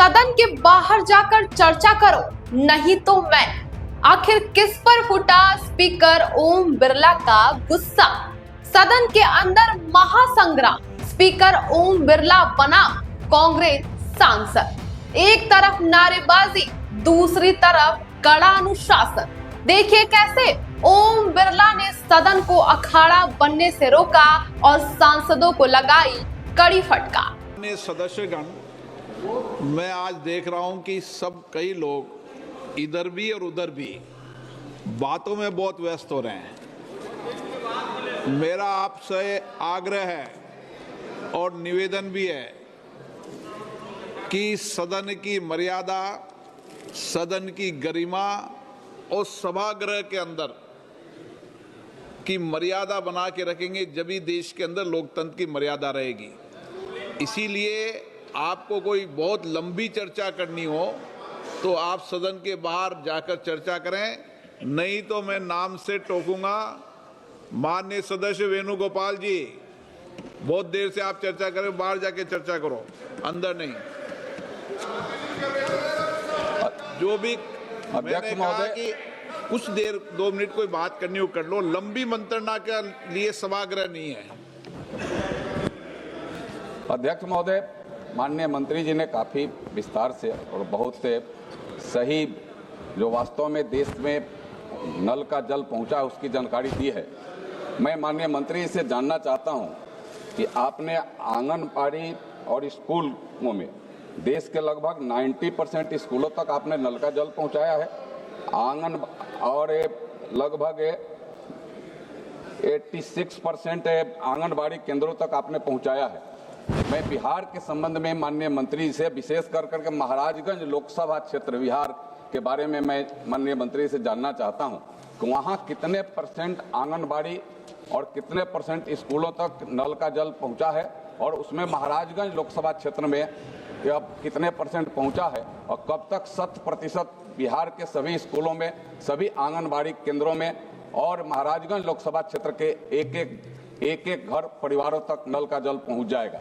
सदन के बाहर जाकर चर्चा करो, नहीं तो मैं। आखिर किस पर फूटा स्पीकर ओम बिरला का गुस्सा? सदन के अंदर महासंग्राम, स्पीकर ओम बिरला बना कांग्रेस सांसद। एक तरफ नारेबाजी, दूसरी तरफ कड़ा अनुशासन। देखिए कैसे ओम बिरला ने सदन को अखाड़ा बनने से रोका और सांसदों को लगाई कड़ी फटकार। सदस्यगण, मैं आज देख रहा हूं कि कई लोग इधर भी और उधर भी बातों में बहुत व्यस्त हो रहे हैं। मेरा आपसे आग्रह है और निवेदन भी है कि सदन की मर्यादा, सदन की गरिमा और सभागृह के अंदर की मर्यादा बना के रखेंगे, जब ही देश के अंदर लोकतंत्र की मर्यादा रहेगी। इसीलिए आपको कोई बहुत लंबी चर्चा करनी हो तो आप सदन के बाहर जाकर चर्चा करें, नहीं तो मैं नाम से टोकूंगा। माननीय सदस्य वेणुगोपाल जी, बहुत देर से आप चर्चा करें, बाहर जाके चर्चा करो, अंदर नहीं। जो भी मैंने कहा कि कुछ देर 2 मिनट कोई बात करनी हो कर लो, लंबी मंत्रणा के लिए सभागृह नहीं है। अध्यक्ष महोदय, माननीय मंत्री जी ने काफ़ी विस्तार से और बहुत सही जो वास्तव में देश में नल का जल पहुंचा उसकी जानकारी दी है। मैं माननीय मंत्री से जानना चाहता हूं कि आपने आंगनबाड़ी और स्कूलों में देश के लगभग 90% स्कूलों तक आपने नल का जल पहुंचाया है। आंगन और लगभग 86% आंगनबाड़ी केंद्रों तक आपने पहुंचाया है। मैं बिहार के संबंध में माननीय मंत्री से विशेष करके महाराजगंज लोकसभा क्षेत्र बिहार के बारे में मैं माननीय मंत्री से जानना चाहता हूं कि वहां कितने % आंगनबाड़ी और कितने % स्कूलों तक नल का जल पहुंचा है, और उसमें महाराजगंज लोकसभा क्षेत्र में अब कितने % पहुंचा है, और कब तक 100% बिहार के सभी स्कूलों में, सभी आंगनबाड़ी केंद्रों में और महाराजगंज लोकसभा क्षेत्र के एक घर परिवारों तक नल का जल पहुंच जाएगा।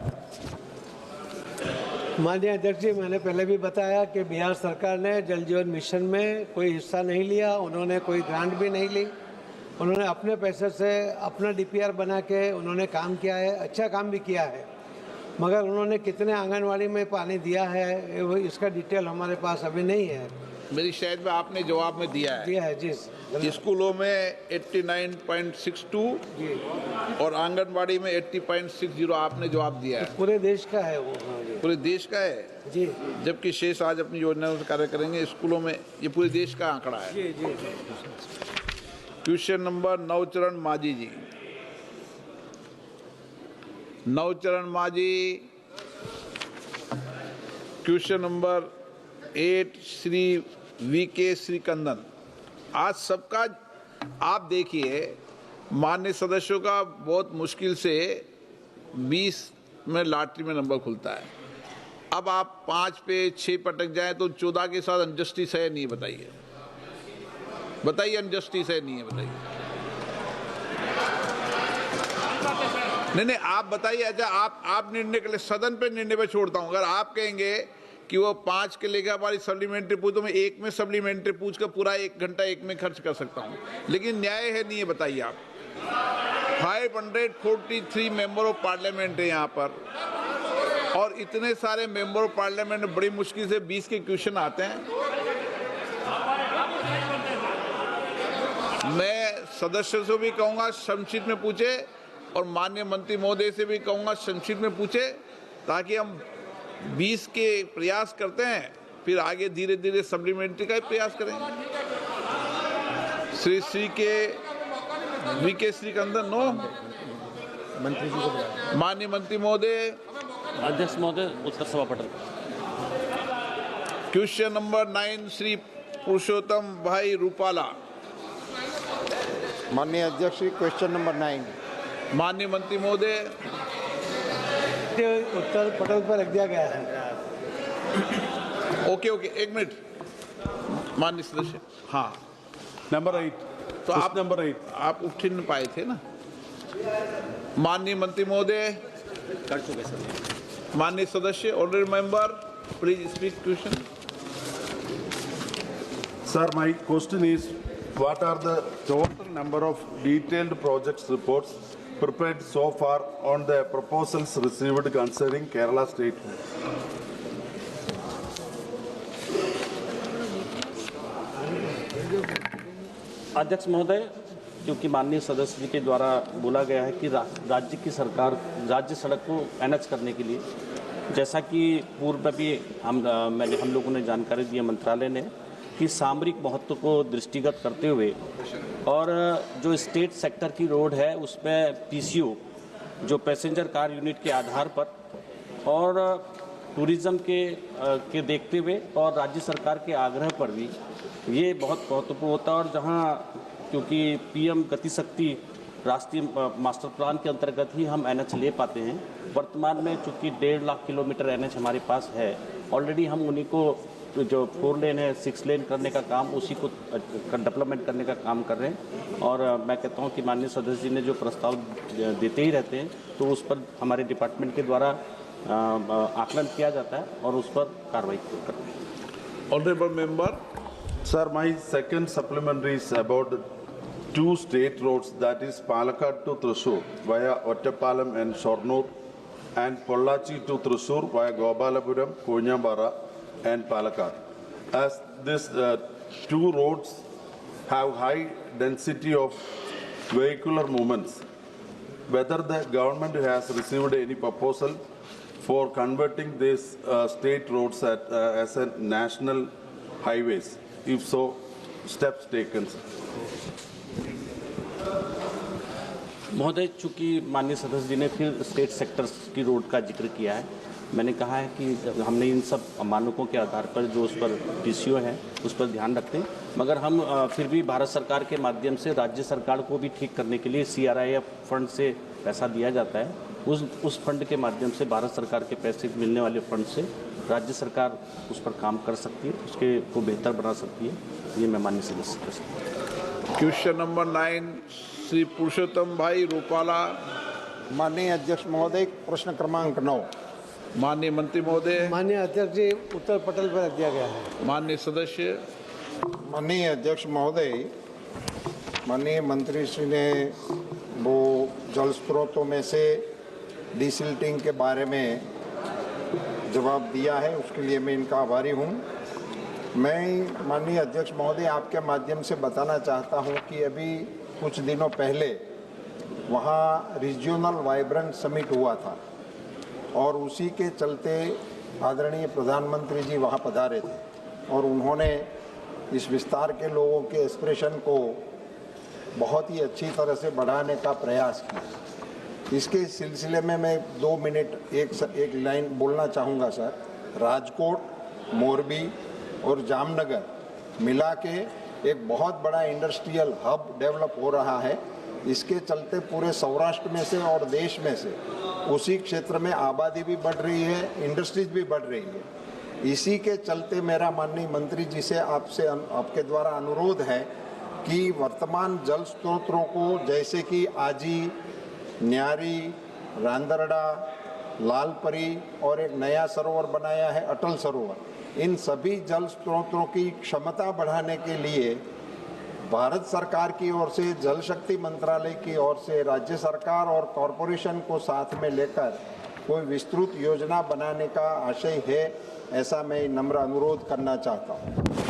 माननीय अध्यक्ष जी, मैंने पहले भी बताया कि बिहार सरकार ने जल जीवन मिशन में कोई हिस्सा नहीं लिया, उन्होंने कोई ग्रांट भी नहीं ली। उन्होंने अपने पैसे से अपना DPR बना के उन्होंने काम किया है, अच्छा काम भी किया है। मगर उन्होंने कितने आंगनवाड़ी में पानी दिया है इसका डिटेल हमारे पास अभी नहीं है। मेरी शायद में आपने जवाब में दिया है जी। स्कूलों में 89.62 और आंगनबाड़ी में 80.60 आपने जवाब दिया है। पूरे देश का है वो। पूरे देश का है जी। जबकि शेष आज अपनी योजनाओं से कार्य करेंगे। स्कूलों में ये पूरे देश का आंकड़ा है। जी जी। क्वेश्चन नंबर नवचरण माझी जी। नवचरण माझी। Question number 8 Shri VK श्रीकंदन। आज सबका आप देखिए, माननीय सदस्यों का बहुत मुश्किल से 20 में लॉटरी में नंबर खुलता है। अब आप 5 पे 6 पटक जाए तो 14 के साथ अनजस्टिस है नहीं? बताइए बताइए, अनजस्टिस है नहीं है? बताइए। नहीं, आप बताइए। अच्छा, आप निर्णय के लिए, सदन पे निर्णय पे छोड़ता हूं। अगर आप कहेंगे कि वो 5 के लेकर हमारी सप्लीमेंट्री पूछ, तो मैं 1 में सप्लीमेंट्री पूछ कर पूरा 1 घंटा 1 में खर्च कर सकता हूं, लेकिन न्याय है नहीं है? बताइए आप। 543 मेंबर ऑफ पार्लियामेंट है यहाँ पर, और इतने सारे मेंबर ऑफ पार्लियामेंट में बड़ी मुश्किल से 20 के क्वेश्चन आते हैं। मैं सदस्य से भी कहूंगा संक्षिप्त में पूछे, और माननीय मंत्री महोदय से भी कहूंगा संक्षिप्त में पूछे, ताकि हम 20 के प्रयास करते हैं, फिर आगे धीरे धीरे सप्लीमेंट्री का ही प्रयास करेंगे। श्री के VK श्रीकंदन। नो, मंत्री जी को। माननीय मंत्री महोदय। अध्यक्ष महोदय, उत्तर सभा पटल। क्वेश्चन नंबर 9 श्री पुरुषोत्तम भाई रूपाला। माननीय अध्यक्ष, क्वेश्चन नंबर 9। माननीय मंत्री महोदय। उत्तर पटल पर रख दिया गया है। Okay, 1 minute. माननीय सदस्य। हाँ, नंबर 8। तो आप नंबर 8 आप उठ नहीं पाए थे ना? माननीय मंत्री महोदय, कर चुके सर। माननीय सदस्य, honourable member. Please speak question. Sir, my question is, what are the total number of detailed projects reports prepared so far on the proposals received concerning Kerala State? अध्यक्ष महोदय, क्योंकि माननीय सदस्य जी के द्वारा बोला गया है कि राज्य की सरकार राज्य सड़क को एनएच करने के लिए, जैसा कि पूर्व में भी हम लोगों ने जानकारी दी है मंत्रालय ने, कि सामरिक महत्व को दृष्टिगत करते हुए और जो स्टेट सेक्टर की रोड है उसमें पीसीओ जो पैसेंजर कार यूनिट के आधार पर और टूरिज्म के देखते हुए और राज्य सरकार के आग्रह पर भी ये बहुत महत्वपूर्ण होता है। और जहाँ क्योंकि पीएम गति शक्ति राष्ट्रीय मास्टर प्लान के अंतर्गत ही हम एनएच ले पाते हैं, वर्तमान में चूँकि 1.5 लाख किलोमीटर एनएच हमारे पास है, ऑलरेडी हम उन्हीं को जो 4 लेन है 6 लेन करने का काम उसी को डेवलपमेंट करने का काम कर रहे हैं। और मैं कहता हूं कि माननीय सदस्य जी ने जो प्रस्ताव देते ही रहते हैं तो उस पर हमारे डिपार्टमेंट के द्वारा आकलन किया जाता है और उस पर कार्रवाई करते हैं। Honorable member. Sir, my second supplementary is about 2 state roads, that is Palakkad to Thrissur via Ottapalam and Shornur, and Pollachi to Thrissur via Gopalapuram, Koonyambara and Palakkad. As these 2 roads have high density of vehicular movements, whether the government has received any proposal for converting these state roads as a national highways? If so, steps taken. महोदय, चूँकि माननीय सदस्य जी ने फिर state sectors की road का जिक्र किया है, मैंने कहा है कि हमने इन सब मानकों के आधार पर जो उस पर पीसीओ है उस पर ध्यान रखते हैं, मगर हम फिर भी भारत सरकार के माध्यम से राज्य सरकार को भी ठीक करने के लिए CRIF फंड से पैसा दिया जाता है। उस फंड के माध्यम से भारत सरकार के पैसे मिलने वाले फंड से राज्य सरकार उस पर काम कर सकती है, उसके को बेहतर बना सकती है। ये मैं माननीय सदस्य कर सकता हूँ। क्वेश्चन नंबर 9 श्री पुरुषोत्तम भाई रूपाला। माननीय अध्यक्ष महोदय, प्रश्न क्रमांक 9। माननीय मंत्री महोदय। माननीय अध्यक्ष जी, उत्तर पटल पर रख दिया गया है। माननीय सदस्य। माननीय अध्यक्ष महोदय, माननीय मंत्री श्री ने वो जल स्रोतों में से डिसिल्टिंग के बारे में जवाब दिया है, उसके लिए मैं इनका आभारी हूँ। मैं माननीय अध्यक्ष महोदय आपके माध्यम से बताना चाहता हूँ कि अभी कुछ दिनों पहले वहाँ रीजनल वाइब्रेंट समिट हुआ था और उसी के चलते आदरणीय प्रधानमंत्री जी वहाँ पधारे थे और उन्होंने इस विस्तार के लोगों के एक्सप्रेशन को बहुत ही अच्छी तरह से बढ़ाने का प्रयास किया। इसके सिलसिले में मैं 2 मिनट एक लाइन बोलना चाहूँगा सर। राजकोट, मोरबी और जामनगर मिला के एक बहुत बड़ा इंडस्ट्रियल हब डेवलप हो रहा है। इसके चलते पूरे सौराष्ट्र में से और देश में से उसी क्षेत्र में आबादी भी बढ़ रही है, इंडस्ट्रीज भी बढ़ रही है। इसी के चलते मेरा माननीय मंत्री जी से आपके द्वारा अनुरोध है कि वर्तमान जल स्रोतों को जैसे कि आजी, न्यारी, रांदरडा, लालपरी और एक नया सरोवर बनाया है अटल सरोवर, इन सभी जल स्रोतों की क्षमता बढ़ाने के लिए भारत सरकार की ओर से, जल शक्ति मंत्रालय की ओर से राज्य सरकार और कॉरपोरेशन को साथ में लेकर कोई विस्तृत योजना बनाने का आशय है, ऐसा मैं नम्र अनुरोध करना चाहता हूँ।